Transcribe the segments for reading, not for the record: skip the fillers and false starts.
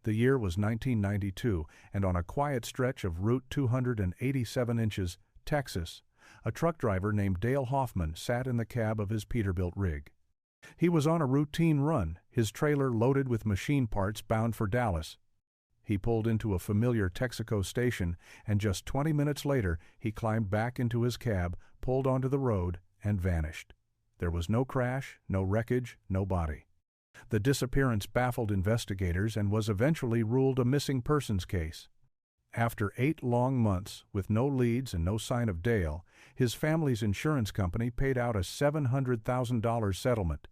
The year was 1992, and on a quiet stretch of Route 287 inches, Texas, a truck driver named Dale Hoffman sat in the cab of his Peterbilt rig. He was on a routine run, his trailer loaded with machine parts bound for Dallas. He pulled into a familiar Texaco station, and just 20 minutes later he climbed back into his cab, pulled onto the road, and vanished. There was no crash, no wreckage, no body. The disappearance baffled investigators and was eventually ruled a missing persons case. After 8 long months, with no leads and no sign of Dale, his family's insurance company paid out a $700,000 settlement.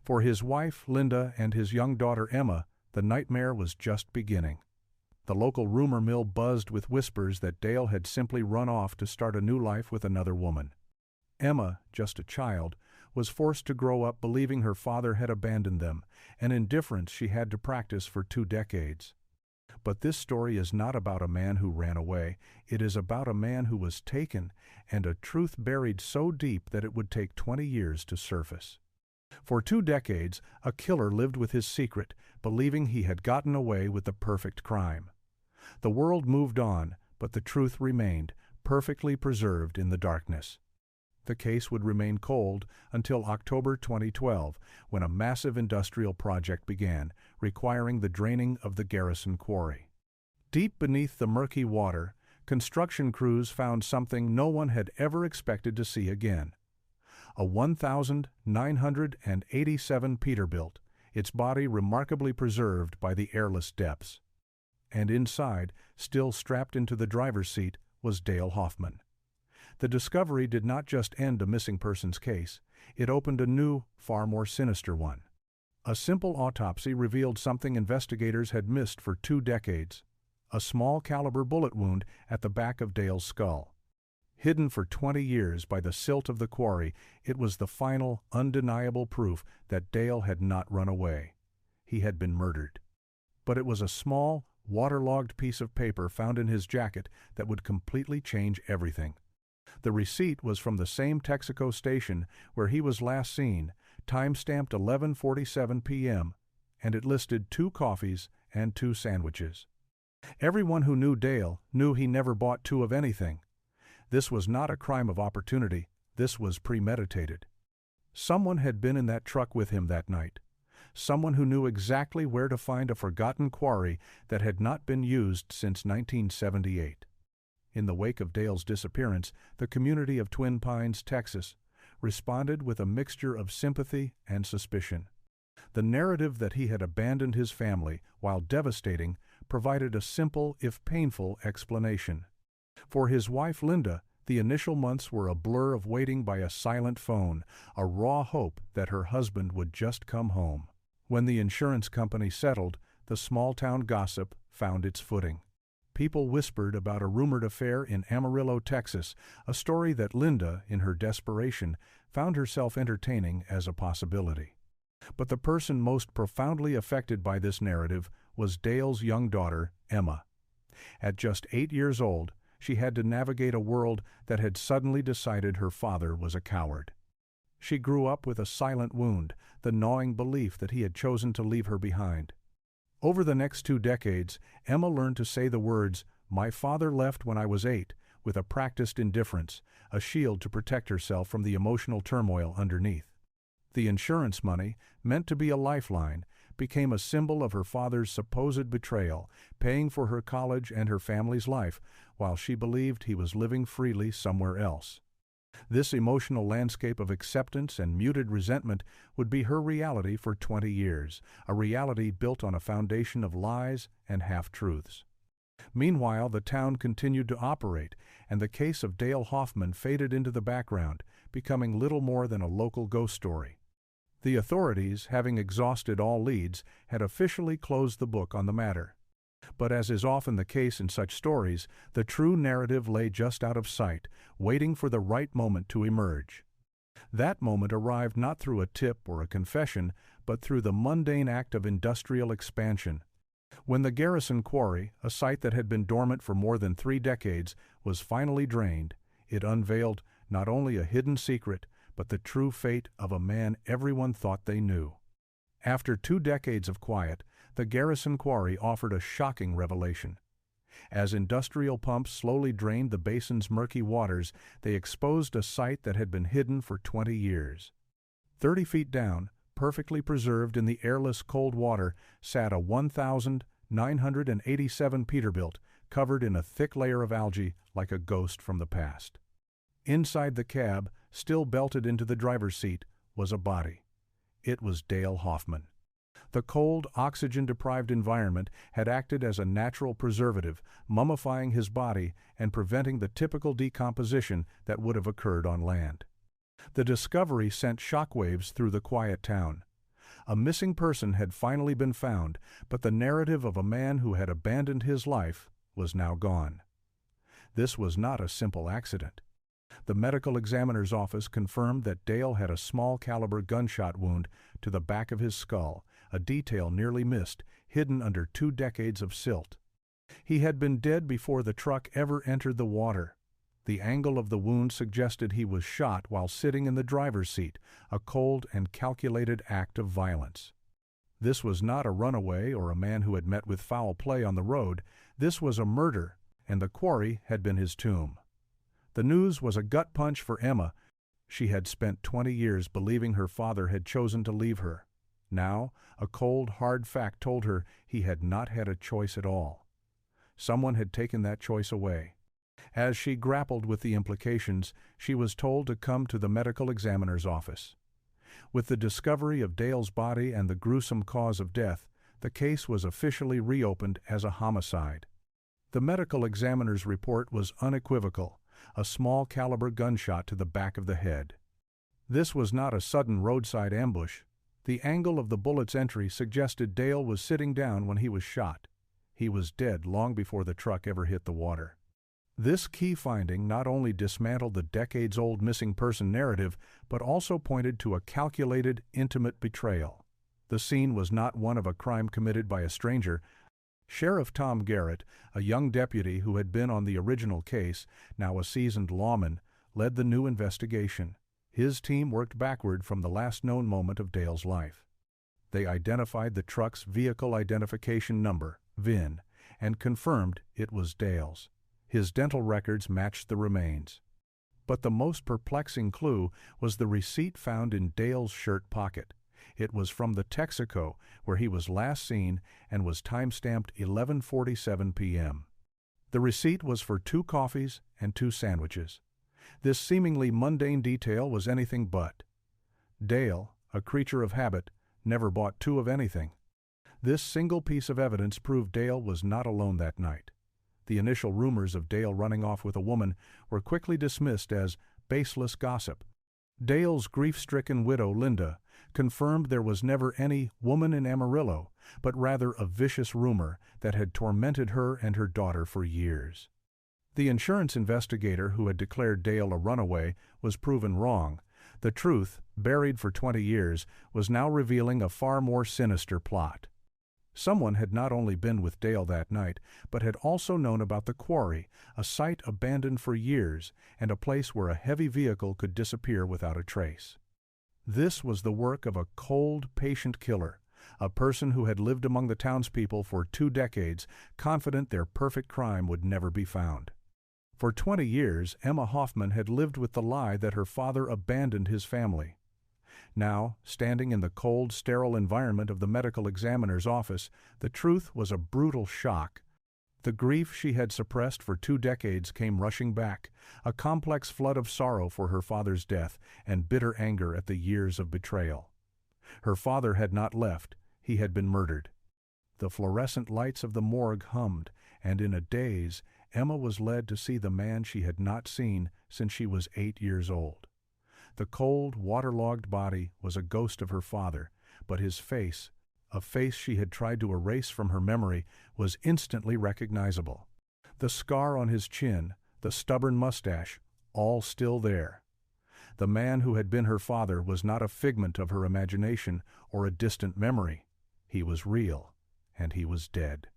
For his wife, Linda, and his young daughter, Emma, the nightmare was just beginning. The local rumor mill buzzed with whispers that Dale had simply run off to start a new life with another woman. Emma, just a child, was forced to grow up believing her father had abandoned them, an indifference she had to practice for 2 decades. But this story is not about a man who ran away. It is about a man who was taken, and a truth buried so deep that it would take 20 years to surface. For 2 decades, a killer lived with his secret, believing he had gotten away with the perfect crime. The world moved on, but the truth remained, perfectly preserved in the darkness. The case would remain cold until October 2012, when a massive industrial project began, requiring the draining of the Garrison quarry. Deep beneath the murky water, construction crews found something no one had ever expected to see again. A 1,987 Peterbilt, its body remarkably preserved by the airless depths. And inside, still strapped into the driver's seat, was Dale Hoffman. The discovery did not just end a missing persons case, it opened a new, far more sinister one. A simple autopsy revealed something investigators had missed for 2 decades: a small caliber bullet wound at the back of Dale's skull. Hidden for 20 years by the silt of the quarry, it was the final, undeniable proof that Dale had not run away. He had been murdered. But it was a small, waterlogged piece of paper found in his jacket that would completely change everything. The receipt was from the same Texaco station where he was last seen, time-stamped 11:47 p.m., and it listed 2 coffees and 2 sandwiches. Everyone who knew Dale knew he never bought 2 of anything. This was not a crime of opportunity, this was premeditated. Someone had been in that truck with him that night. Someone who knew exactly where to find a forgotten quarry that had not been used since 1978. In the wake of Dale's disappearance, the community of Twin Pines, Texas, responded with a mixture of sympathy and suspicion. The narrative that he had abandoned his family, while devastating, provided a simple, if painful, explanation. For his wife Linda, the initial months were a blur of waiting by a silent phone, a raw hope that her husband would just come home. When the insurance company settled, the small-town gossip found its footing. People whispered about a rumored affair in Amarillo, Texas, a story that Linda, in her desperation, found herself entertaining as a possibility. But the person most profoundly affected by this narrative was Dale's young daughter, Emma. At just 8 years old, she had to navigate a world that had suddenly decided her father was a coward. She grew up with a silent wound, the gnawing belief that he had chosen to leave her behind. Over the next 2 decades, Emma learned to say the words, "My father left when I was 8, with a practiced indifference, a shield to protect herself from the emotional turmoil underneath. The insurance money, meant to be a lifeline, became a symbol of her father's supposed betrayal, paying for her college and her family's life, while she believed he was living freely somewhere else. This emotional landscape of acceptance and muted resentment would be her reality for 20 years, a reality built on a foundation of lies and half-truths. Meanwhile, the town continued to operate, and the case of Dale Hoffman faded into the background, becoming little more than a local ghost story. The authorities, having exhausted all leads, had officially closed the book on the matter. But as is often the case in such stories, the true narrative lay just out of sight, waiting for the right moment to emerge. That moment arrived not through a tip or a confession, but through the mundane act of industrial expansion. When the Garrison quarry, a site that had been dormant for more than 3 decades, was finally drained, it unveiled not only a hidden secret, but the true fate of a man everyone thought they knew. After 2 decades of quiet, the Garrison Quarry offered a shocking revelation. As industrial pumps slowly drained the basin's murky waters, they exposed a site that had been hidden for 20 years. 30 feet down, perfectly preserved in the airless cold water, sat a 1,987 Peterbilt, covered in a thick layer of algae like a ghost from the past. Inside the cab, still belted into the driver's seat, was a body. It was Dale Hoffman. The cold, oxygen-deprived environment had acted as a natural preservative, mummifying his body and preventing the typical decomposition that would have occurred on land. The discovery sent shockwaves through the quiet town. A missing person had finally been found, but the narrative of a man who had abandoned his life was now gone. This was not a simple accident. The medical examiner's office confirmed that Dale had a small-caliber gunshot wound to the back of his skull, a detail nearly missed, hidden under 2 decades of silt. He had been dead before the truck ever entered the water. The angle of the wound suggested he was shot while sitting in the driver's seat, a cold and calculated act of violence. This was not a runaway or a man who had met with foul play on the road. This was a murder, and the quarry had been his tomb. The news was a gut punch for Emma. She had spent 20 years believing her father had chosen to leave her. Now, a cold, hard fact told her he had not had a choice at all. Someone had taken that choice away. As she grappled with the implications, she was told to come to the medical examiner's office. With the discovery of Dale's body and the gruesome cause of death, the case was officially reopened as a homicide. The medical examiner's report was unequivocal: a small-caliber gunshot to the back of the head. This was not a sudden roadside ambush. The angle of the bullet's entry suggested Dale was sitting down when he was shot. He was dead long before the truck ever hit the water. This key finding not only dismantled the decades-old missing person narrative, but also pointed to a calculated, intimate betrayal. The scene was not one of a crime committed by a stranger. Sheriff Tom Garrett, a young deputy who had been on the original case, now a seasoned lawman, led the new investigation. His team worked backward from the last known moment of Dale's life. They identified the truck's vehicle identification number, VIN, and confirmed it was Dale's. His dental records matched the remains. But the most perplexing clue was the receipt found in Dale's shirt pocket. It was from the Texaco, where he was last seen, and was time-stamped 11:47 p.m. The receipt was for 2 coffees and 2 sandwiches. This seemingly mundane detail was anything but. Dale, a creature of habit, never bought 2 of anything. This single piece of evidence proved Dale was not alone that night. The initial rumors of Dale running off with a woman were quickly dismissed as baseless gossip. Dale's grief-stricken widow, Linda, confirmed there was never any woman in Amarillo, but rather a vicious rumor that had tormented her and her daughter for years. The insurance investigator who had declared Dale a runaway was proven wrong. The truth, buried for 20 years, was now revealing a far more sinister plot. Someone had not only been with Dale that night, but had also known about the quarry, a site abandoned for years, and a place where a heavy vehicle could disappear without a trace. This was the work of a cold, patient killer, a person who had lived among the townspeople for 2 decades, confident their perfect crime would never be found. For 20 years, Emma Hoffman had lived with the lie that her father abandoned his family. Now, standing in the cold, sterile environment of the medical examiner's office, the truth was a brutal shock. The grief she had suppressed for 2 decades came rushing back, a complex flood of sorrow for her father's death and bitter anger at the years of betrayal. Her father had not left; he had been murdered. The fluorescent lights of the morgue hummed, and in a daze, Emma was led to see the man she had not seen since she was 8 years old. The cold, waterlogged body was a ghost of her father, but his face, a face she had tried to erase from her memory, was instantly recognizable. The scar on his chin, the stubborn mustache, all still there. The man who had been her father was not a figment of her imagination or a distant memory. He was real, and he was dead.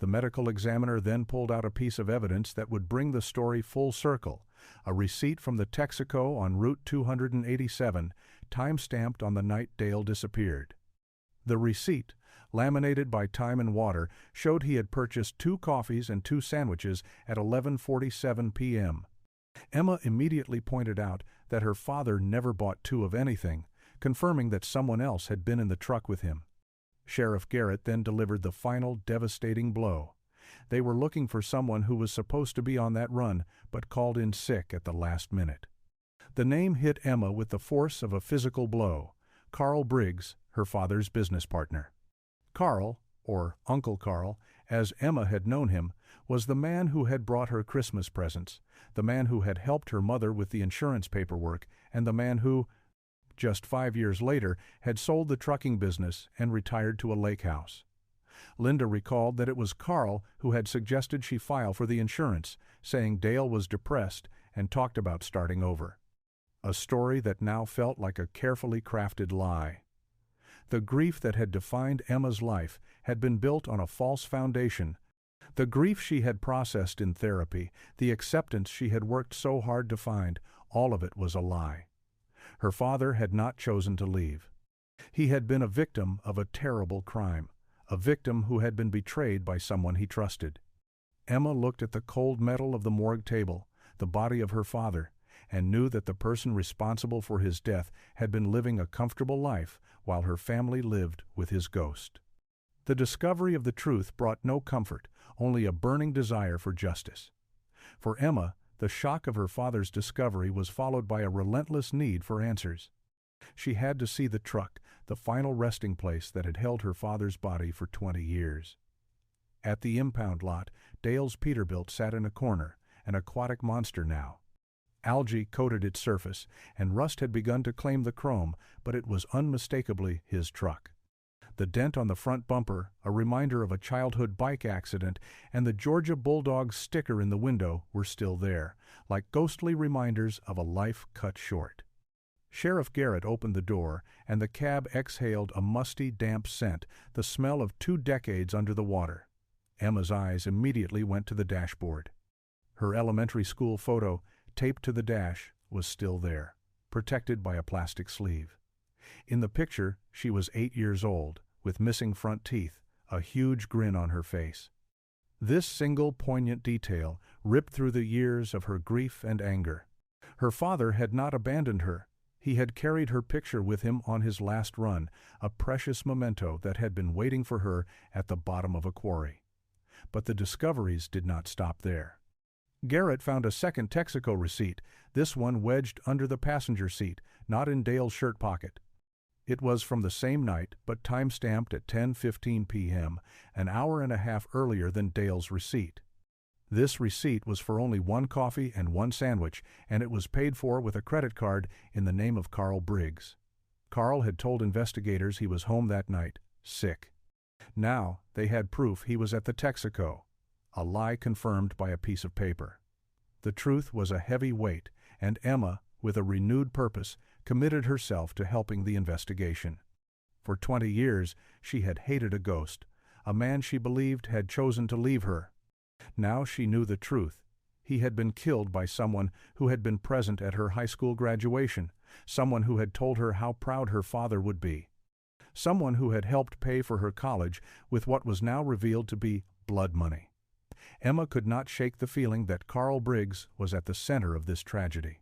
The medical examiner then pulled out a piece of evidence that would bring the story full circle, a receipt from the Texaco on Route 287, time-stamped on the night Dale disappeared. The receipt, laminated by time and water, showed he had purchased 2 coffees and 2 sandwiches at 11:47 p.m. Emma immediately pointed out that her father never bought 2 of anything, confirming that someone else had been in the truck with him. Sheriff Garrett then delivered the final devastating blow. They were looking for someone who was supposed to be on that run, but called in sick at the last minute. The name hit Emma with the force of a physical blow: Carl Briggs, her father's business partner. Carl, or Uncle Carl, as Emma had known him, was the man who had brought her Christmas presents, the man who had helped her mother with the insurance paperwork, and the man who, just 5 years later, had sold the trucking business and retired to a lake house. Linda recalled that it was Carl who had suggested she file for the insurance, saying Dale was depressed and talked about starting over. A story that now felt like a carefully crafted lie. The grief that had defined Emma's life had been built on a false foundation. The grief she had processed in therapy, the acceptance she had worked so hard to find, all of it was a lie. Her father had not chosen to leave. He had been a victim of a terrible crime, a victim who had been betrayed by someone he trusted. Emma looked at the cold metal of the morgue table, the body of her father, and knew that the person responsible for his death had been living a comfortable life while her family lived with his ghost. The discovery of the truth brought no comfort, only a burning desire for justice. For Emma, the shock of her father's discovery was followed by a relentless need for answers. She had to see the truck, the final resting place that had held her father's body for 20 years. At the impound lot, Dale's Peterbilt sat in a corner, an aquatic monster now. Algae coated its surface, and rust had begun to claim the chrome, but it was unmistakably his truck. The dent on the front bumper, a reminder of a childhood bike accident, and the Georgia Bulldog sticker in the window were still there, like ghostly reminders of a life cut short. Sheriff Garrett opened the door, and the cab exhaled a musty, damp scent, the smell of 2 decades under the water. Emma's eyes immediately went to the dashboard. Her elementary school photo, taped to the dash, was still there, protected by a plastic sleeve. In the picture, she was 8 years old, with missing front teeth, a huge grin on her face. This single poignant detail ripped through the years of her grief and anger. Her father had not abandoned her. He had carried her picture with him on his last run, a precious memento that had been waiting for her at the bottom of a quarry. But the discoveries did not stop there. Garrett found a second Texaco receipt, this one wedged under the passenger seat, not in Dale's shirt pocket. It was from the same night, but time-stamped at 10:15 p.m., an hour and a half earlier than Dale's receipt. This receipt was for only 1 coffee and 1 sandwich, and it was paid for with a credit card in the name of Carl Briggs. Carl had told investigators he was home that night, sick. Now they had proof he was at the Texaco, a lie confirmed by a piece of paper. The truth was a heavy weight, and Emma, with a renewed purpose, committed herself to helping the investigation. For 20 years, she had hated a ghost, a man she believed had chosen to leave her. Now she knew the truth. He had been killed by someone who had been present at her high school graduation, someone who had told her how proud her father would be, someone who had helped pay for her college with what was now revealed to be blood money. Emma could not shake the feeling that Carl Briggs was at the center of this tragedy.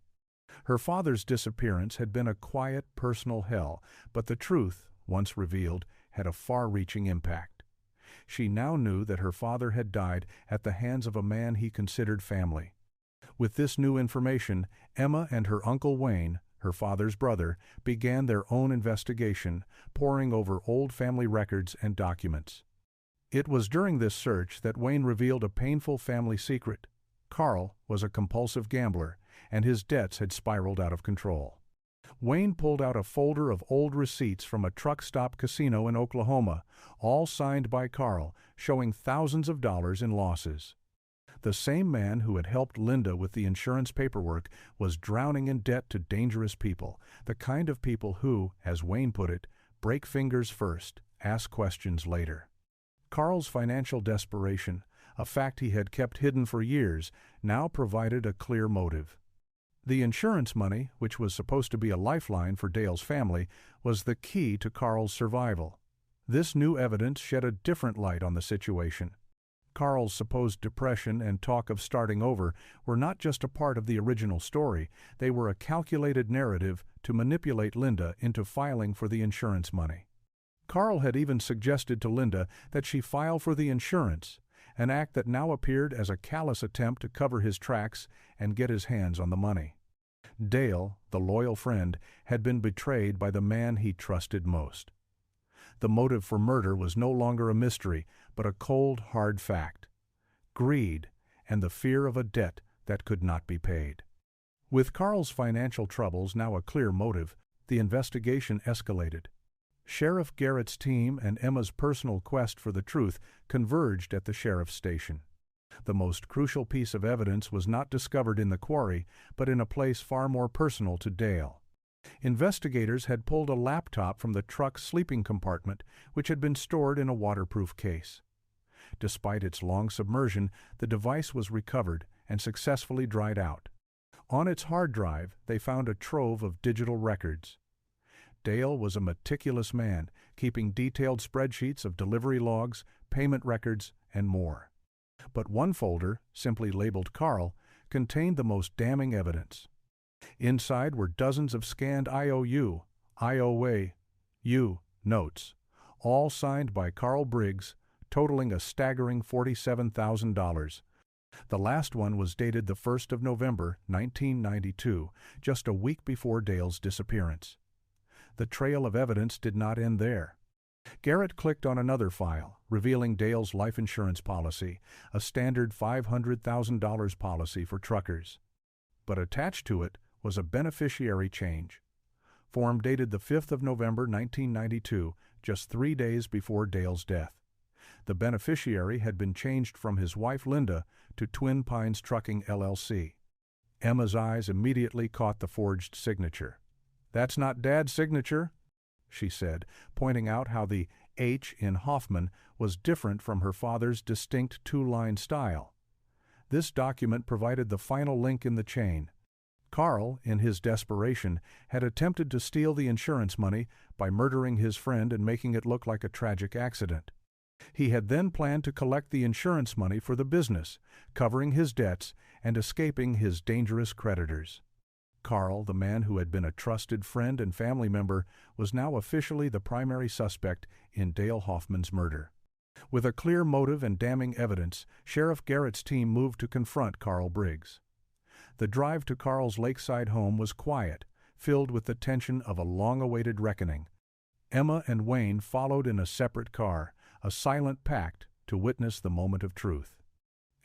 Her father's disappearance had been a quiet, personal hell, but the truth, once revealed, had a far-reaching impact. She now knew that her father had died at the hands of a man he considered family. With this new information, Emma and her Uncle Wayne, her father's brother, began their own investigation, poring over old family records and documents. It was during this search that Wayne revealed a painful family secret. Carl was a compulsive gambler, and his debts had spiraled out of control. Wayne pulled out a folder of old receipts from a truck stop casino in Oklahoma, all signed by Carl, showing thousands of dollars in losses. The same man who had helped Linda with the insurance paperwork was drowning in debt to dangerous people, the kind of people who, as Wayne put it, break fingers first, ask questions later. Carl's financial desperation, a fact he had kept hidden for years, now provided a clear motive. The insurance money, which was supposed to be a lifeline for Dale's family, was the key to Carl's survival. This new evidence shed a different light on the situation. Carl's supposed depression and talk of starting over were not just a part of the original story, they were a calculated narrative to manipulate Linda into filing for the insurance money. Carl had even suggested to Linda that she file for the insurance, an act that now appeared as a callous attempt to cover his tracks and get his hands on the money. Dale, the loyal friend, had been betrayed by the man he trusted most. The motive for murder was no longer a mystery, but a cold, hard fact: greed and the fear of a debt that could not be paid. With Carl's financial troubles now a clear motive, the investigation escalated. Sheriff Garrett's team and Emma's personal quest for the truth converged at the sheriff's station. The most crucial piece of evidence was not discovered in the quarry, but in a place far more personal to Dale. Investigators had pulled a laptop from the truck's sleeping compartment, which had been stored in a waterproof case. Despite its long submersion, the device was recovered and successfully dried out. On its hard drive, they found a trove of digital records. Dale was a meticulous man, keeping detailed spreadsheets of delivery logs, payment records, and more. But one folder, simply labeled Carl, contained the most damning evidence. Inside were dozens of scanned IOU notes, all signed by Carl Briggs, totaling a staggering $47,000. The last one was dated the 1st of November, 1992, just a week before Dale's disappearance. The trail of evidence did not end there. Garrett clicked on another file, revealing Dale's life insurance policy, a standard $500,000 policy for truckers. But attached to it was a beneficiary change. Form dated the 5th of November 1992, just 3 days before Dale's death. The beneficiary had been changed from his wife Linda to Twin Pines Trucking LLC. Emma's eyes immediately caught the forged signature. "That's not Dad's signature," she said, pointing out how the H in Hoffman was different from her father's distinct two-line style. This document provided the final link in the chain. Carl, in his desperation, had attempted to steal the insurance money by murdering his friend and making it look like a tragic accident. He had then planned to collect the insurance money for the business, covering his debts and escaping his dangerous creditors. Carl, the man who had been a trusted friend and family member, was now officially the primary suspect in Dale Hoffman's murder. With a clear motive and damning evidence, Sheriff Garrett's team moved to confront Carl Briggs. The drive to Carl's lakeside home was quiet, filled with the tension of a long-awaited reckoning. Emma and Wayne followed in a separate car, a silent pact to witness the moment of truth.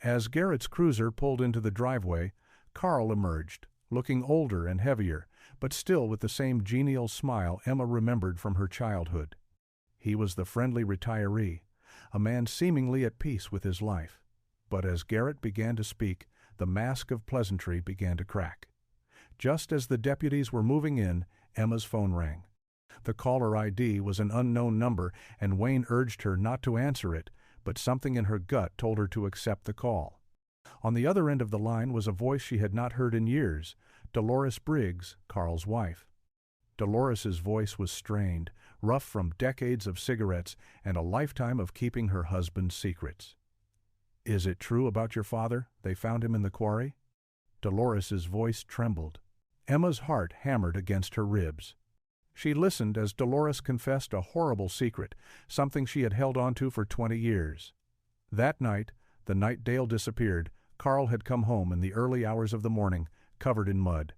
As Garrett's cruiser pulled into the driveway, Carl emerged, looking older and heavier, but still with the same genial smile Emma remembered from her childhood. He was the friendly retiree, a man seemingly at peace with his life. But as Garrett began to speak, the mask of pleasantry began to crack. Just as the deputies were moving in, Emma's phone rang. The caller ID was an unknown number, and Wayne urged her not to answer it, but something in her gut told her to accept the call. On the other end of the line was a voice she had not heard in years, Dolores Briggs, Carl's wife. Dolores's voice was strained, rough from decades of cigarettes and a lifetime of keeping her husband's secrets. "Is it true about your father? They found him in the quarry?" Dolores's voice trembled. Emma's heart hammered against her ribs. She listened as Dolores confessed a horrible secret, something she had held on to for 20 years. That night, the night Dale disappeared, Carl had come home in the early hours of the morning, covered in mud.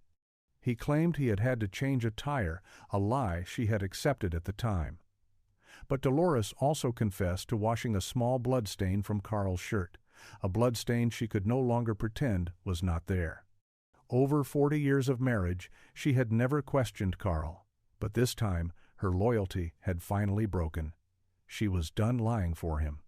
He claimed he had had to change a tire, a lie she had accepted at the time. But Dolores also confessed to washing a small blood stain from Carl's shirt, a blood stain she could no longer pretend was not there. Over 40 years of marriage, she had never questioned Carl, but this time her loyalty had finally broken. She was done lying for him.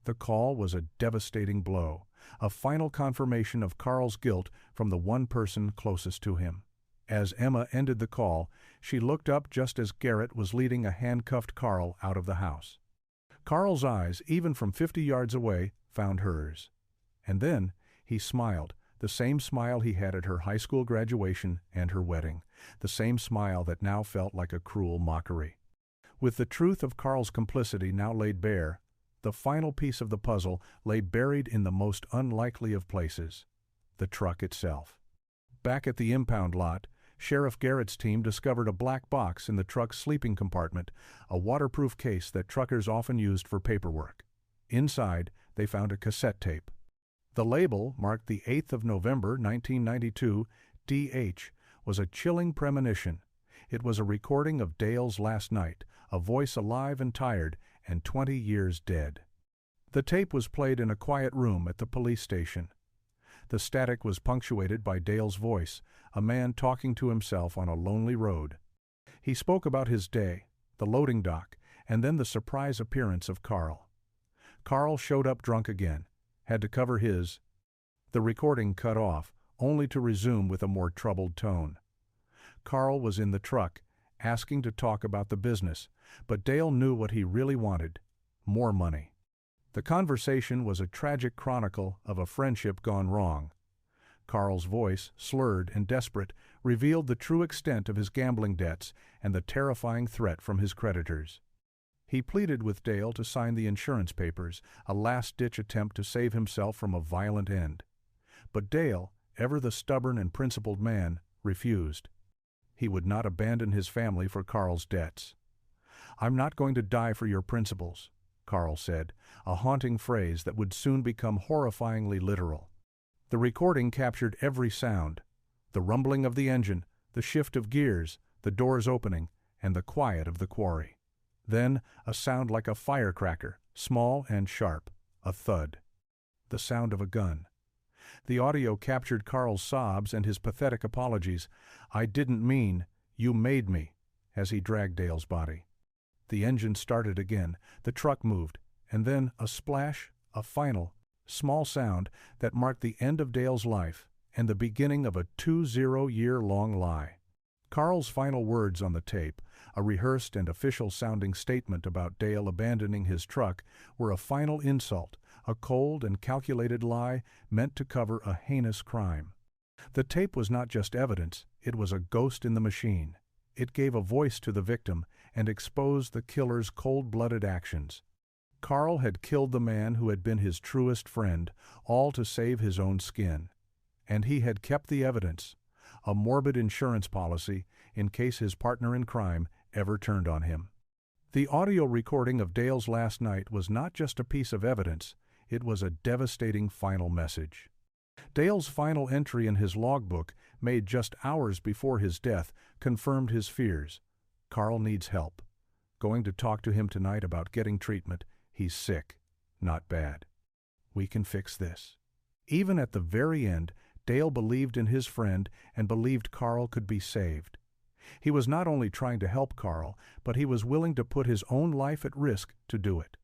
The call was a devastating blow, a final confirmation of Carl's guilt from the one person closest to him. As Emma ended the call, she looked up just as Garrett was leading a handcuffed Carl out of the house. Carl's eyes, even from 50 yards away, found hers. And then he smiled, the same smile he had at her high school graduation and her wedding, the same smile that now felt like a cruel mockery. With the truth of Carl's complicity now laid bare, the final piece of the puzzle lay buried in the most unlikely of places: the truck itself. Back at the impound lot, Sheriff Garrett's team discovered a black box in the truck's sleeping compartment, a waterproof case that truckers often used for paperwork. Inside, they found a cassette tape. The label, marked the 8th of November, 1992, DH, was a chilling premonition. It was a recording of Dale's last night, a voice alive and tired, and 20 years dead. The tape was played in a quiet room at the police station. The static was punctuated by Dale's voice, a man talking to himself on a lonely road. He spoke about his day, the loading dock, and then the surprise appearance of Carl. Carl showed up drunk again, had to cover his. The recording cut off, only to resume with a more troubled tone. Carl was in the truck, asking to talk about the business, but Dale knew what he really wanted: more money. The conversation was a tragic chronicle of a friendship gone wrong. Carl's voice, slurred and desperate, revealed the true extent of his gambling debts and the terrifying threat from his creditors. He pleaded with Dale to sign the insurance papers, a last-ditch attempt to save himself from a violent end. But Dale, ever the stubborn and principled man, refused. He would not abandon his family for Carl's debts. "I'm not going to die for your principles," Carl said, a haunting phrase that would soon become horrifyingly literal. The recording captured every sound: the rumbling of the engine, the shift of gears, the doors opening, and the quiet of the quarry. Then a sound like a firecracker, small and sharp, a thud. The sound of a gun. The audio captured Carl's sobs and his pathetic apologies. "I didn't mean, you made me," as he dragged Dale's body. The engine started again, the truck moved, and then a splash, a final, small sound that marked the end of Dale's life and the beginning of a 20-year-long lie. Carl's final words on the tape, a rehearsed and official-sounding statement about Dale abandoning his truck, were a final insult, a cold and calculated lie meant to cover a heinous crime. The tape was not just evidence, it was a ghost in the machine. It gave a voice to the victim and exposed the killer's cold-blooded actions. Carl had killed the man who had been his truest friend, all to save his own skin. And he had kept the evidence, a morbid insurance policy in case his partner in crime ever turned on him. The audio recording of Dale's last night was not just a piece of evidence, it was a devastating final message. Dale's final entry in his logbook, made just hours before his death, confirmed his fears. "Carl needs help. Going to talk to him tonight about getting treatment. He's sick, not bad. We can fix this." Even at the very end, Dale believed in his friend and believed Carl could be saved. He was not only trying to help Carl, but he was willing to put his own life at risk to do it.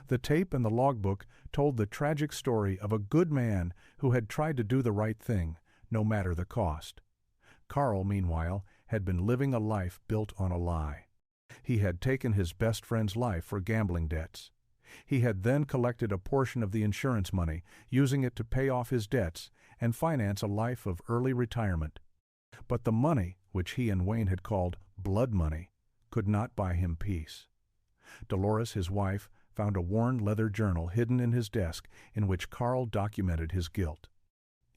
The tape and the logbook told the tragic story of a good man who had tried to do the right thing, no matter the cost. Carl, meanwhile, had been living a life built on a lie. He had taken his best friend's life for gambling debts. He had then collected a portion of the insurance money, using it to pay off his debts and finance a life of early retirement. But the money, which he and Wayne had called blood money, could not buy him peace. Dolores, his wife, found a worn leather journal hidden in his desk in which Carl documented his guilt.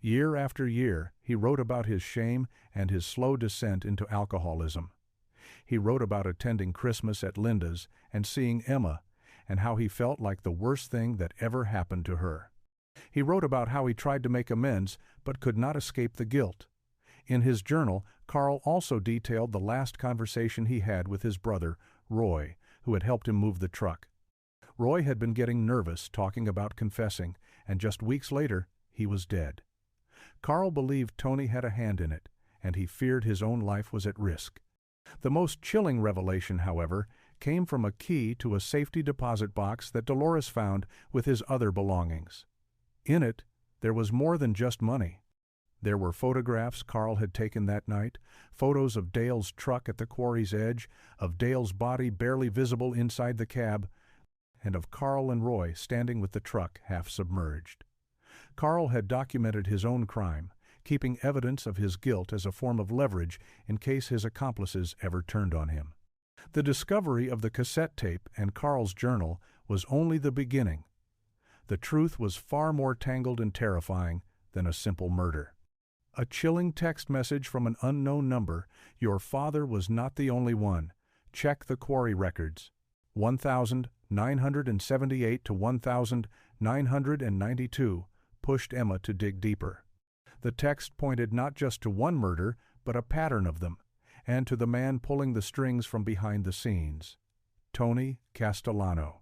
Year after year, he wrote about his shame and his slow descent into alcoholism. He wrote about attending Christmas at Linda's and seeing Emma, and how he felt like the worst thing that ever happened to her. He wrote about how he tried to make amends but could not escape the guilt. In his journal, Carl also detailed the last conversation he had with his brother, Roy, who had helped him move the truck. Roy had been getting nervous talking about confessing, and just weeks later, he was dead. Carl believed Tony had a hand in it, and he feared his own life was at risk. The most chilling revelation, however, came from a key to a safety deposit box that Dolores found with his other belongings. In it, there was more than just money. There were photographs Carl had taken that night, photos of Dale's truck at the quarry's edge, of Dale's body barely visible inside the cab, and of Carl and Roy standing with the truck half submerged. Carl had documented his own crime, keeping evidence of his guilt as a form of leverage in case his accomplices ever turned on him. The discovery of the cassette tape and Carl's journal was only the beginning. The truth was far more tangled and terrifying than a simple murder. A chilling text message from an unknown number: "Your father was not the only one. Check the quarry records." 1978 to 1992 pushed Emma to dig deeper. The text pointed not just to one murder, but a pattern of them, and to the man pulling the strings from behind the scenes: Tony Castellano.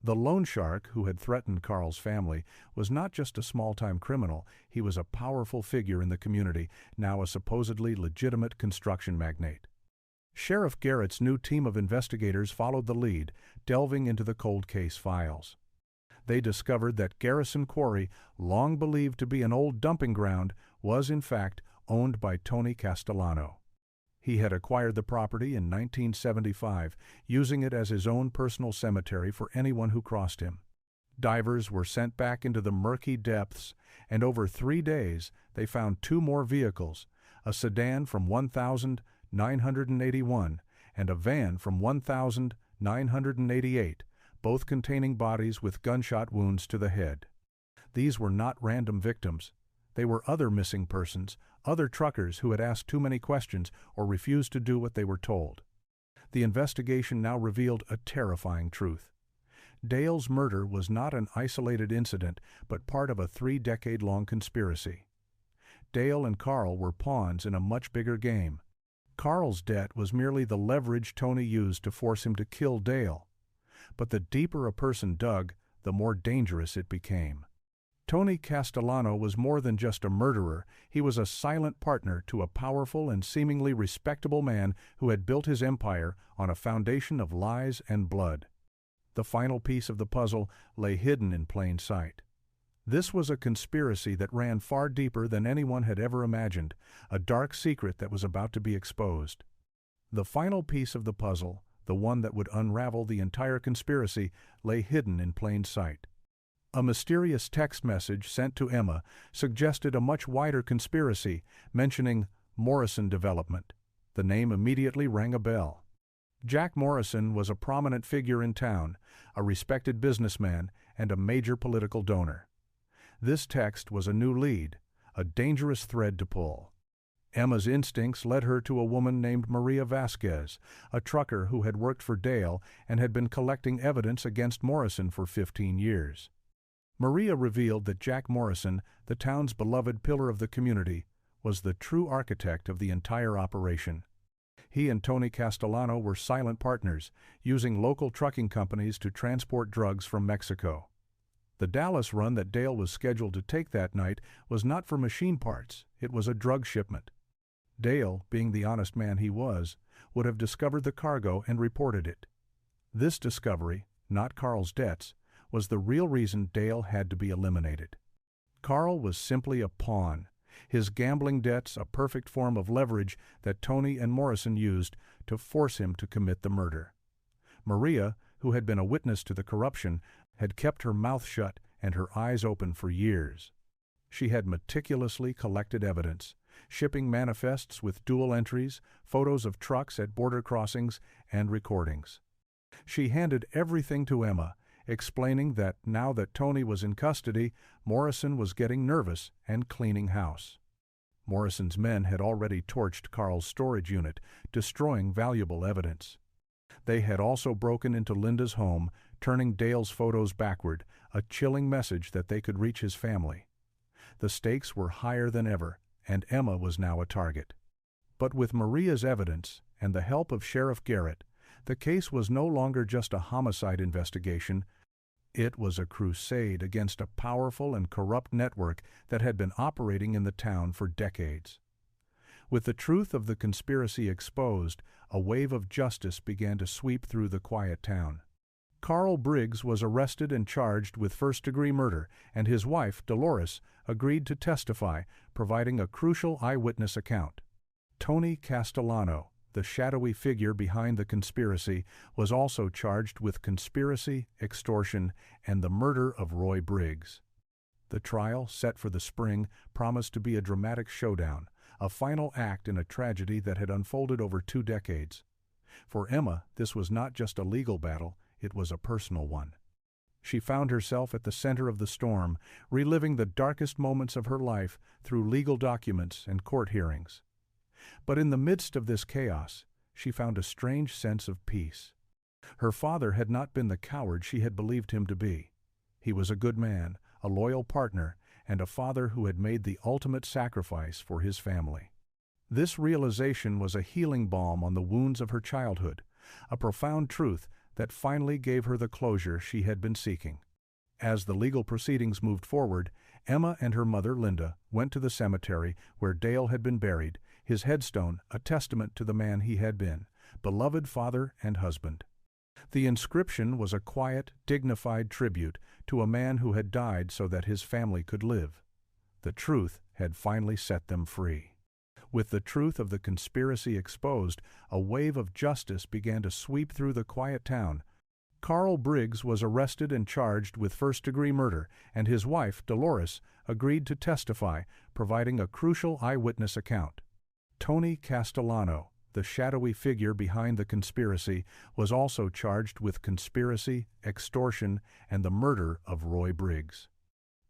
The loan shark who had threatened Carl's family was not just a small-time criminal, he was a powerful figure in the community, now a supposedly legitimate construction magnate. Sheriff Garrett's new team of investigators followed the lead, delving into the cold case files. They discovered that Garrison Quarry, long believed to be an old dumping ground, was in fact owned by Tony Castellano. He had acquired the property in 1975, using it as his own personal cemetery for anyone who crossed him. Divers were sent back into the murky depths, and over 3 days they found 2 more vehicles, a sedan from 1981 and a van from 1988, both containing bodies with gunshot wounds to the head. These were not random victims. They were other missing persons, other truckers who had asked too many questions or refused to do what they were told. The investigation now revealed a terrifying truth. Dale's murder was not an isolated incident, but part of a 3-decade-long conspiracy. Dale and Carl were pawns in a much bigger game. Carl's debt was merely the leverage Tony used to force him to kill Dale. But the deeper a person dug, the more dangerous it became. Tony Castellano was more than just a murderer. He was a silent partner to a powerful and seemingly respectable man who had built his empire on a foundation of lies and blood. The final piece of the puzzle lay hidden in plain sight. This was a conspiracy that ran far deeper than anyone had ever imagined, a dark secret that was about to be exposed. The final piece of the puzzle, the one that would unravel the entire conspiracy, lay hidden in plain sight. A mysterious text message sent to Emma suggested a much wider conspiracy, mentioning Morrison Development. The name immediately rang a bell. Jack Morrison was a prominent figure in town, a respected businessman, and a major political donor. This text was a new lead, a dangerous thread to pull. Emma's instincts led her to a woman named Maria Vasquez, a trucker who had worked for Dale and had been collecting evidence against Morrison for 15 years. Maria revealed that Jack Morrison, the town's beloved pillar of the community, was the true architect of the entire operation. He and Tony Castellano were silent partners, using local trucking companies to transport drugs from Mexico. The Dallas run that Dale was scheduled to take that night was not for machine parts, it was a drug shipment. Dale, being the honest man he was, would have discovered the cargo and reported it. This discovery, not Carl's debts, was the real reason Dale had to be eliminated. Carl was simply a pawn, his gambling debts a perfect form of leverage that Tony and Morrison used to force him to commit the murder. Maria, who had been a witness to the corruption, had kept her mouth shut and her eyes open for years. She had meticulously collected evidence, shipping manifests with dual entries, photos of trucks at border crossings, and recordings. She handed everything to Emma, explaining that now that Tony was in custody, Morrison was getting nervous and cleaning house. Morrison's men had already torched Carl's storage unit, destroying valuable evidence. They had also broken into Linda's home, turning Dale's photos backward, a chilling message that they could reach his family. The stakes were higher than ever, and Emma was now a target. But with Maria's evidence and the help of Sheriff Garrett, the case was no longer just a homicide investigation. It was a crusade against a powerful and corrupt network that had been operating in the town for decades. With the truth of the conspiracy exposed, a wave of justice began to sweep through the quiet town. Carl Briggs was arrested and charged with first-degree murder, and his wife, Dolores, agreed to testify, providing a crucial eyewitness account. Tony Castellano, the shadowy figure behind the conspiracy, was also charged with conspiracy, extortion, and the murder of Roy Briggs. The trial, set for the spring, promised to be a dramatic showdown, a final act in a tragedy that had unfolded over 2 decades. For Emma, this was not just a legal battle, it was a personal one. She found herself at the center of the storm, reliving the darkest moments of her life through legal documents and court hearings. But in the midst of this chaos, she found a strange sense of peace. Her father had not been the coward she had believed him to be. He was a good man, a loyal partner, and a father who had made the ultimate sacrifice for his family. This realization was a healing balm on the wounds of her childhood, a profound truth that finally gave her the closure she had been seeking. As the legal proceedings moved forward, Emma and her mother, Linda, went to the cemetery where Dale had been buried, his headstone a testament to the man he had been, beloved father and husband. The inscription was a quiet, dignified tribute to a man who had died so that his family could live. The truth had finally set them free. With the truth of the conspiracy exposed, a wave of justice began to sweep through the quiet town. Carl Briggs was arrested and charged with first-degree murder, and his wife, Dolores, agreed to testify, providing a crucial eyewitness account. Tony Castellano, the shadowy figure behind the conspiracy, was also charged with conspiracy, extortion, and the murder of Roy Briggs.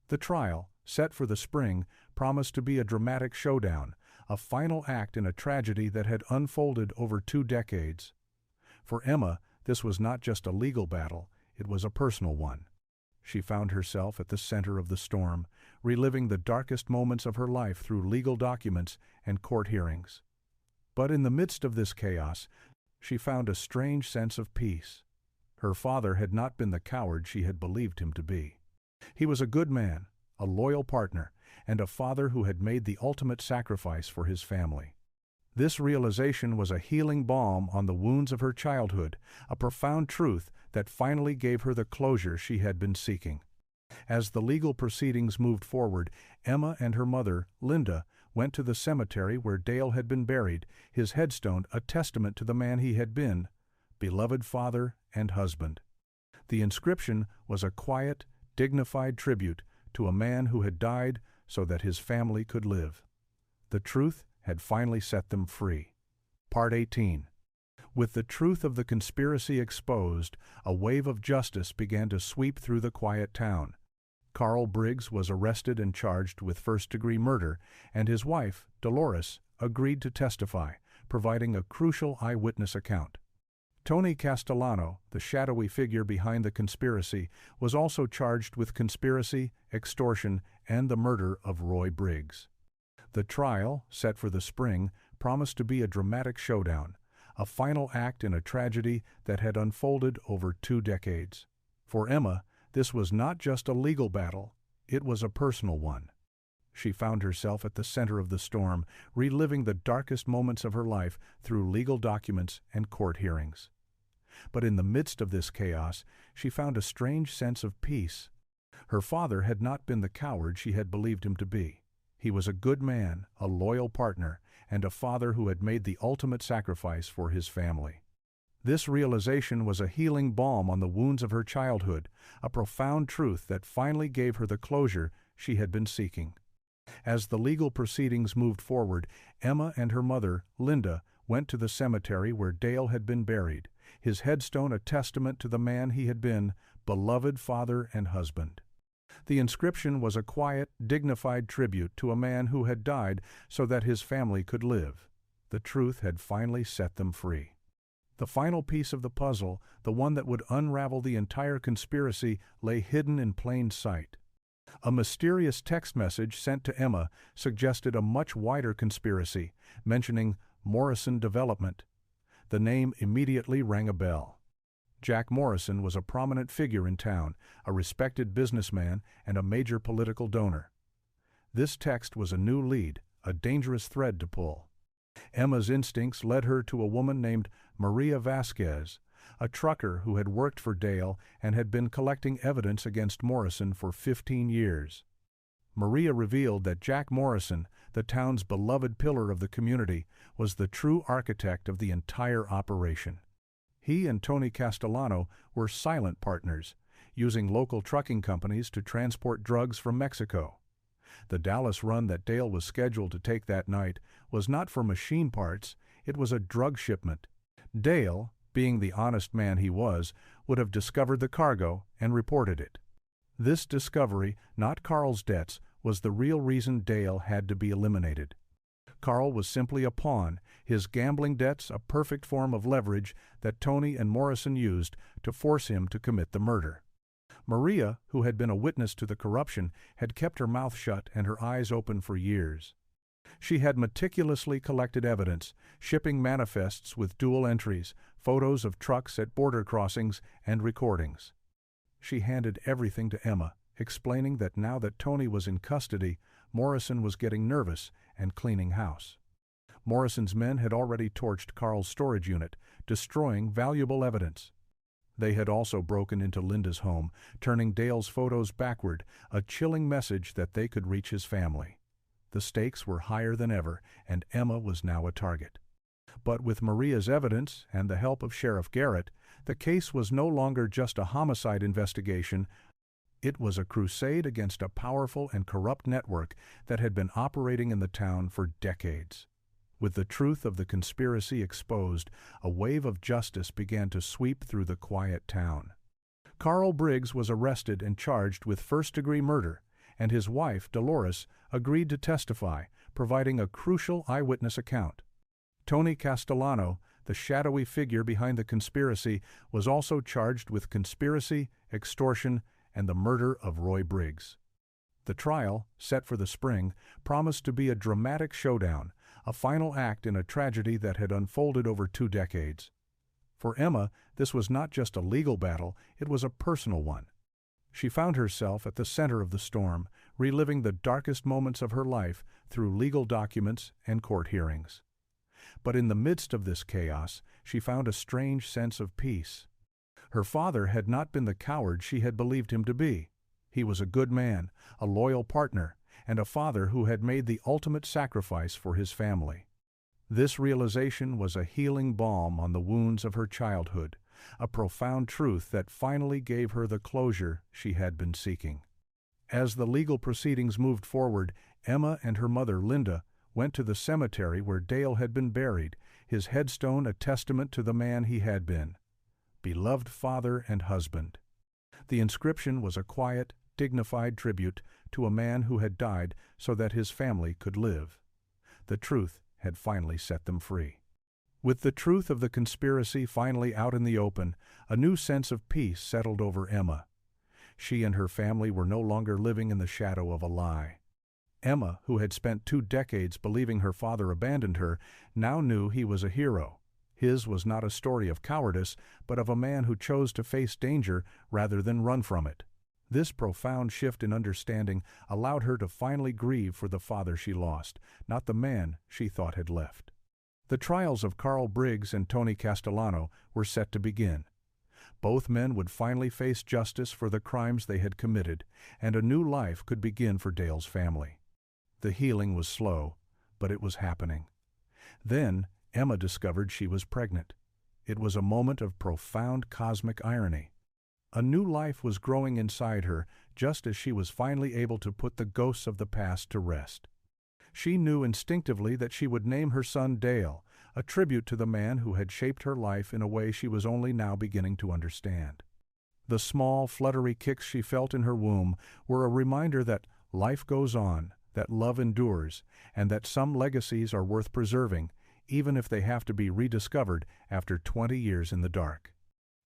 The trial, set for the spring, promised to be a dramatic showdown, a final act in a tragedy that had unfolded over 2 decades. For Emma, this was not just a legal battle, it was a personal one. She found herself at the center of the storm, reliving the darkest moments of her life through legal documents and court hearings. But in the midst of this chaos, she found a strange sense of peace. Her father had not been the coward she had believed him to be. He was a good man, a loyal partner, and a father who had made the ultimate sacrifice for his family. This realization was a healing balm on the wounds of her childhood, a profound truth that finally gave her the closure she had been seeking. As the legal proceedings moved forward, Emma and her mother, Linda, went to the cemetery where Dale had been buried, his headstone a testament to the man he had been, beloved father and husband. The inscription was a quiet, dignified tribute to a man who had died so that his family could live. The truth had finally set them free. Part 18. With the truth of the conspiracy exposed, a wave of justice began to sweep through the quiet town. Carl Briggs was arrested and charged with first-degree murder, and his wife, Dolores, agreed to testify, providing a crucial eyewitness account. Tony Castellano, the shadowy figure behind the conspiracy, was also charged with conspiracy, extortion, and the murder of Roy Briggs. The trial, set for the spring, promised to be a dramatic showdown, a final act in a tragedy that had unfolded over 2 decades. For Emma, this was not just a legal battle, it was a personal one. She found herself at the center of the storm, reliving the darkest moments of her life through legal documents and court hearings. But in the midst of this chaos, she found a strange sense of peace. Her father had not been the coward she had believed him to be. He was a good man, a loyal partner, and a father who had made the ultimate sacrifice for his family. This realization was a healing balm on the wounds of her childhood, a profound truth that finally gave her the closure she had been seeking. As the legal proceedings moved forward, Emma and her mother, Linda, went to the cemetery where Dale had been buried, his headstone a testament to the man he had been, beloved father and husband. The inscription was a quiet, dignified tribute to a man who had died so that his family could live. The truth had finally set them free. The final piece of the puzzle, the one that would unravel the entire conspiracy, lay hidden in plain sight. A mysterious text message sent to Emma suggested a much wider conspiracy, mentioning Morrison Development. The name immediately rang a bell. Jack Morrison was a prominent figure in town, a respected businessman, and a major political donor. This text was a new lead, a dangerous thread to pull. Emma's instincts led her to a woman named Maria Vasquez, a trucker who had worked for Dale and had been collecting evidence against Morrison for 15 years. Maria revealed that Jack Morrison, the town's beloved pillar of the community, was the true architect of the entire operation. He and Tony Castellano were silent partners, using local trucking companies to transport drugs from Mexico. The Dallas run that Dale was scheduled to take that night was not for machine parts, it was a drug shipment. Dale, being the honest man he was, would have discovered the cargo and reported it. This discovery, not Carl's debts, was the real reason Dale had to be eliminated. Carl was simply a pawn, his gambling debts a perfect form of leverage that Tony and Morrison used to force him to commit the murder. Maria, who had been a witness to the corruption, had kept her mouth shut and her eyes open for years. She had meticulously collected evidence, shipping manifests with dual entries, photos of trucks at border crossings, and recordings. She handed everything to Emma, explaining that now that Tony was in custody, Morrison was getting nervous and cleaning house. Morrison's men had already torched Carl's storage unit, destroying valuable evidence. They had also broken into Linda's home, turning Dale's photos backward, a chilling message that they could reach his family. The stakes were higher than ever, and Emma was now a target. But with Maria's evidence and the help of Sheriff Garrett, the case was no longer just a homicide investigation. It was a crusade against a powerful and corrupt network that had been operating in the town for decades. With the truth of the conspiracy exposed, a wave of justice began to sweep through the quiet town. Carl Briggs was arrested and charged with first-degree murder, and his wife, Dolores, agreed to testify, providing a crucial eyewitness account. Tony Castellano, the shadowy figure behind the conspiracy, was also charged with conspiracy, extortion, and the murder of Roy Briggs. The trial, set for the spring, promised to be a dramatic showdown, a final act in a tragedy that had unfolded over 2 decades. For Emma, this was not just a legal battle, it was a personal one. She found herself at the center of the storm, reliving the darkest moments of her life through legal documents and court hearings. But in the midst of this chaos, she found a strange sense of peace. Her father had not been the coward she had believed him to be. He was a good man, a loyal partner, and a father who had made the ultimate sacrifice for his family. This realization was a healing balm on the wounds of her childhood, a profound truth that finally gave her the closure she had been seeking. As the legal proceedings moved forward, Emma and her mother, Linda, went to the cemetery where Dale had been buried, his headstone a testament to the man he had been. Beloved father and husband. The inscription was a quiet, dignified tribute to a man who had died so that his family could live. The truth had finally set them free. With the truth of the conspiracy finally out in the open, a new sense of peace settled over Emma. She and her family were no longer living in the shadow of a lie. Emma, who had spent 2 decades believing her father abandoned her, now knew he was a hero. His was not a story of cowardice, but of a man who chose to face danger rather than run from it. This profound shift in understanding allowed her to finally grieve for the father she lost, not the man she thought had left. The trials of Carl Briggs and Tony Castellano were set to begin. Both men would finally face justice for the crimes they had committed, and a new life could begin for Dale's family. The healing was slow, but it was happening. Then, Emma discovered she was pregnant. It was a moment of profound cosmic irony. A new life was growing inside her, just as she was finally able to put the ghosts of the past to rest. She knew instinctively that she would name her son Dale, a tribute to the man who had shaped her life in a way she was only now beginning to understand. The small, fluttery kicks she felt in her womb were a reminder that life goes on, that love endures, and that some legacies are worth preserving, even if they have to be rediscovered after 20 years in the dark.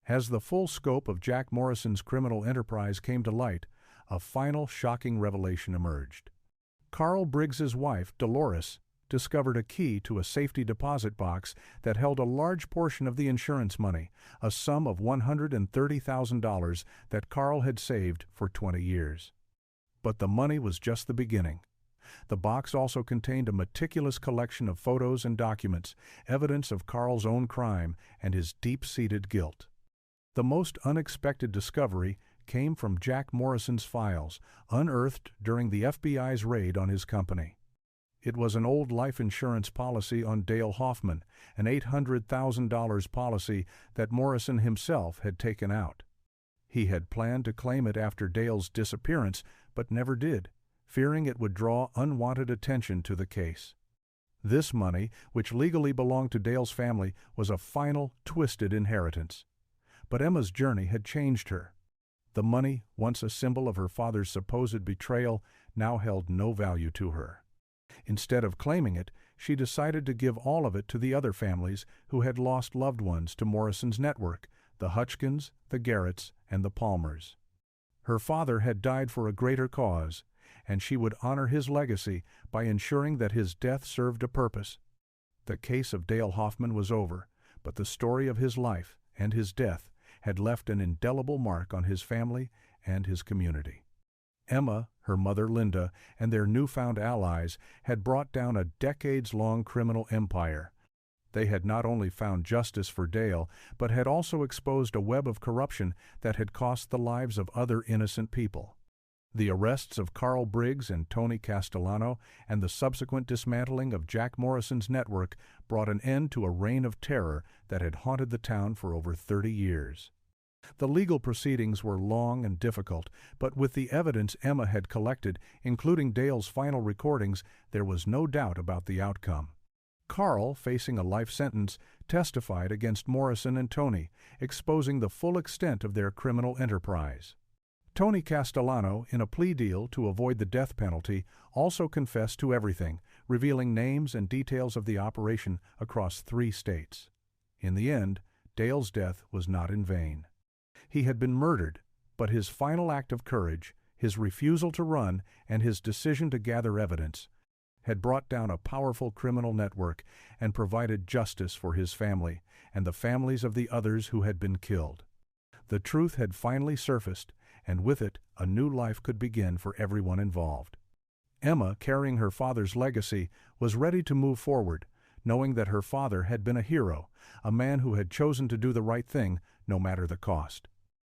As the full scope of Jack Morrison's criminal enterprise came to light, a final shocking revelation emerged. Carl Briggs's wife, Dolores, discovered a key to a safety deposit box that held a large portion of the insurance money, a sum of $130,000 that Carl had saved for 20 years. But the money was just the beginning. The box also contained a meticulous collection of photos and documents, evidence of Carl's own crime and his deep-seated guilt. The most unexpected discovery came from Jack Morrison's files, unearthed during the FBI's raid on his company. It was an old life insurance policy on Dale Hoffman, an $800,000 policy that Morrison himself had taken out. He had planned to claim it after Dale's disappearance, but never did, fearing it would draw unwanted attention to the case. This money, which legally belonged to Dale's family, was a final, twisted inheritance. But Emma's journey had changed her. The money, once a symbol of her father's supposed betrayal, now held no value to her. Instead of claiming it, she decided to give all of it to the other families who had lost loved ones to Morrison's network, the Hutchkins, the Garretts, and the Palmers. Her father had died for a greater cause, and she would honor his legacy by ensuring that his death served a purpose. The case of Dale Hoffman was over, but the story of his life and his death had left an indelible mark on his family and his community. Emma, her mother Linda, and their newfound allies had brought down a decades-long criminal empire. They had not only found justice for Dale, but had also exposed a web of corruption that had cost the lives of other innocent people. The arrests of Carl Briggs and Tony Castellano and the subsequent dismantling of Jack Morrison's network brought an end to a reign of terror that had haunted the town for over 30 years. The legal proceedings were long and difficult, but with the evidence Emma had collected, including Dale's final recordings, there was no doubt about the outcome. Carl, facing a life sentence, testified against Morrison and Tony, exposing the full extent of their criminal enterprise. Tony Castellano, in a plea deal to avoid the death penalty, also confessed to everything, revealing names and details of the operation across 3 states. In the end, Dale's death was not in vain. He had been murdered, but his final act of courage, his refusal to run, and his decision to gather evidence had brought down a powerful criminal network and provided justice for his family and the families of the others who had been killed. The truth had finally surfaced, and with it, a new life could begin for everyone involved. Emma, carrying her father's legacy, was ready to move forward, knowing that her father had been a hero, a man who had chosen to do the right thing no matter the cost.